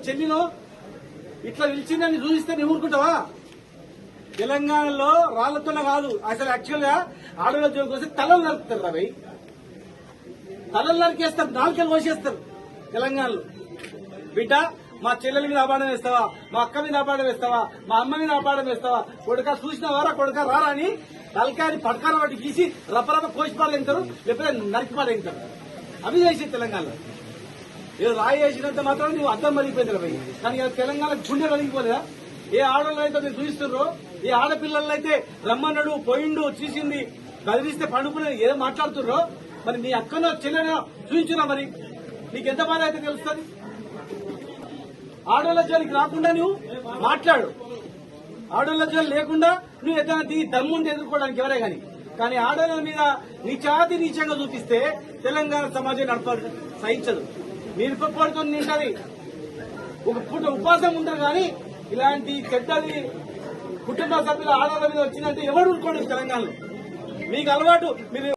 చెల్లినో ఇట్లా నిలిచిందని చూపిస్తే నువ్వు ఊరుకుంటావా? తెలంగాణలో రాళ్లతోనే కాదు, అసలు యాక్చువల్ గా ఆడవాళ్ళ జోలికి వస్తే తలలు నరుకుతారు రవి, తలలు నరికేస్తారు, నాలుకలు కోసేస్తారు. తెలంగాణలో బిడ్డ మా చెల్లెల మీద అపాడం వేస్తావా, మా అక్క మీద అపాడం వేస్తావా, మా అమ్మ మీద అపాడం వేస్తావా, కొడుక చూసినవారా కొడుక రారా అని తలకాయని పడకాల వాటి గీసి రప్పరప్ప కోసి పాడేంటారు, లేకపోతే నరికి పాడేంటారు. అవి చేసి తెలంగాణలో ఏదో రాయి వేసినంత మాత్రం నువ్వు అర్థం మరిగిపోయింది రవి. కానీ తెలంగాణ గుండె కలిగిపోలేదా? ఏ ఆడవాళ్ళు అయితే మీరు చూపిస్తున్నారో, ఏ ఆడపిల్లలు అయితే రమ్మన్నాడు పోయిండు చూసింది కదిలిస్తే పండుకుని ఏదో మాట్లాడుతున్నారో, మరి నీ అక్కనో చెల్లెనో చూపించురా, మరి నీకెంత బాధ అయితే తెలుస్తుంది? ఆడవాళ్ళ జోలికి రాకుండా నువ్వు మాట్లాడు, ఆడవాళ్ళ జోలి లేకుండా నువ్వు ఏదైనా దమ్ముండి ఎదుర్కోవడానికి ఎవరే కానీ ఆడవాళ్ళ మీద నీచాతి నీచంగా చూపిస్తే తెలంగాణ సమాజం నడపదు, సహించదు. మీరు పడుతుంది నింటది, ఒక పూట ఉపాసం ఉంటారు. కానీ ఇలాంటి చెడ్డది కుటుంబ సభ్యుల ఆడవాళ్ళ మీద వచ్చిందంటే ఎవరు ఊరుకోండి తెలంగాణలో. మీకు అలవాటు, మీరు